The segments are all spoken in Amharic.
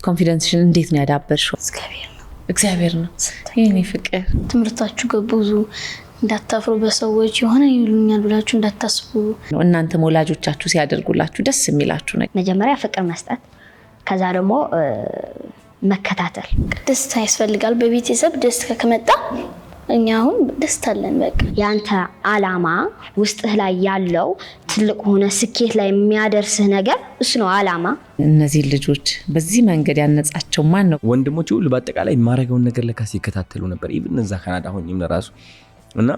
ኮንፊደንስሽን እንዴት ነው ያዳበርሽው? እግዚአብሔር ነው የኔ ፍቅር። ትምህርታችሁ ገቡዙ እንዳታፍሩ በሰዎች የሆነ ይሉኛል ብላችሁ እንዳታስቡ። እናንተ ወላጆቻችሁ ሲያደርጉላችሁ ደስ የሚላችሁ ነገር? መጀመሪያ ፍቅር መስጠት፣ ከዛ ደግሞ መከታተል። ደስታ ያስፈልጋል። በቤተሰብ ደስታ ከመጣ እኛ አሁን ደስታ አለን። በቃ ያንተ አላማ ውስጥህ ላይ ያለው ትልቅ ሆነ ስኬት ላይ የሚያደርስህ ነገር እሱ ነው አላማ። እነዚህ ልጆች በዚህ መንገድ ያነጻቸው ማን ነው? ወንድሞቼ ሁሉ በአጠቃላይ ማረጋውን ነገር ለካስ ይከታተሉ ነበር። ኢቭን እዛ ካናዳ ሆኜም ለራሱ እና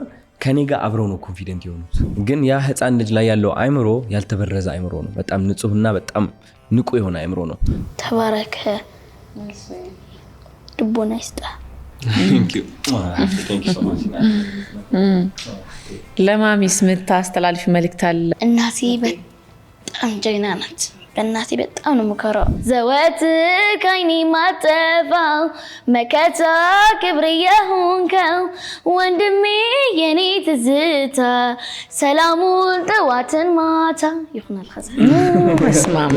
ከኔ ጋር አብረው ነው ኮንፊደንት የሆኑት። ግን ያ ህፃን ልጅ ላይ ያለው አይምሮ ያልተበረዘ አይምሮ ነው። በጣም ንጹህና በጣም ንቁ የሆነ አይምሮ ነው። ተባረከ። ልቦና ይስጣ። Thank you so much. ለማሚስ ምታስተላልፍ መልእክት አለ? እናቴ በጣም ጀግና ናት። በእናቴ በጣም ነው የምኮራው። ዘወትር ከዓይኔ ማጠፋው መከታ ክብር የሆንከው ወንድሜ የኔ ትዝታ ሰላሙን ጠዋትን ማታ ይሆናል። መስማም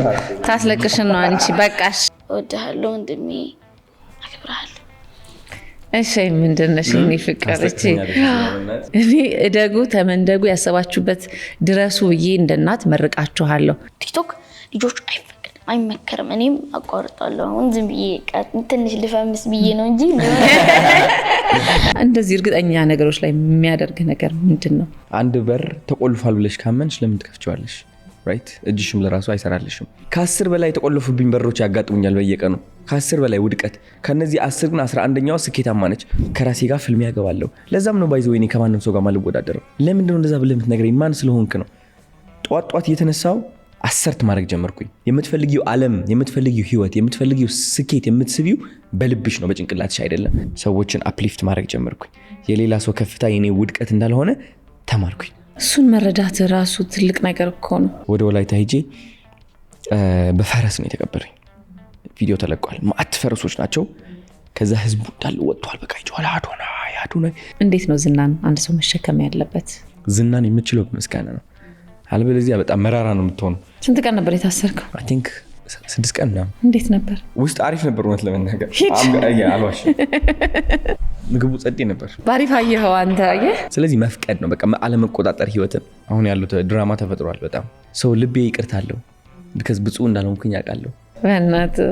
ታስለቅሽን ነው አንቺ። በቃሽ። እወድሃለሁ ወንድሜ፣ አክብርሃለሁ። እሺ ምንድነሽ የኔ ፍቅር? እኔ እደጉ ተመንደጉ ያሰባችሁበት ድረሱ ብዬ እንደናት መርቃችኋለሁ። ቲክቶክ ልጆች አይፈቅድም አይመከርም። እኔም አቋርጣለሁ። አሁን ዝም ብዬ ትንሽ ልፈምስ ብዬ ነው እንጂ እንደዚህ እርግጠኛ ነገሮች ላይ የሚያደርግ ነገር ምንድነው? አንድ በር ተቆልፏል ብለሽ ካመንሽ ለምን ትከፍቺዋለሽ? ራይት? እጅሽም ለራሱ አይሰራልሽም። ከ10 በላይ ተቆልፉብኝ በሮች ያጋጥሙኛል በየቀኑ። ከ10 በላይ ውድቀት። ከነዚህ 10 ግን 11ኛው ስኬታማ ነች። ከራሴ ጋር ፍልሚያ ያገባለሁ። ለዛም ነው ባይዘው እኔ ከማንም ሰው ጋር ማልወዳደረው። ለምንድን ነው እንደዛ ብለህ የምትነግረኝ? ማን ስለሆንክ ነው? ጧት እየተነሳው አሰርት ማድረግ ጀመርኩኝ። የምትፈልጊው ዓለም፣ የምትፈልጊው ህይወት፣ የምትፈልጊው ስኬት የምትስቢው በልብሽ ነው በጭንቅላትሽ አይደለም። ሰዎችን አፕሊፍት ማድረግ ጀመርኩኝ። የሌላ ሰው ከፍታ የኔ ውድቀት እንዳልሆነ ተማርኩኝ። እሱን መረዳት ራሱ ትልቅ ነገር እኮ ነው። ወደ ወላይታ ሄጄ በፈረስ ነው የተቀበረኝ። ቪዲዮ ተለቋል። ማአት ፈረሶች ናቸው። ከዛ ህዝቡ እንዳለ ወጥቷል። በቃ ይጮሃል አዶናይ። እንዴት ነው ዝናን አንድ ሰው መሸከም ያለበት? ዝናን የምችለው በምስጋና ነው። አልበለዚያ በጣም መራራ ነው የምትሆነው። ስንት ቀን ነበር የታሰርከው? አይ ቲንክ 6 ቀን ምናምን። እንዴት ነበር? ውስጥ አሪፍ ነበር እውነት ለመናገር። አልዋሽ ምግቡ ጸዴ ነበር። ባሪፍ አየኸው አንተ አየህ። ስለዚህ መፍቀድ ነው በቃ አለመቆጣጠር ህይወትን። አሁን ያለው ድራማ ተፈጥሯል። በጣም ሰው ልቤ ይቅርታ አለው። because ብፁዕ እንዳልሆንኩኝ ያውቃለሁ። በእናትህ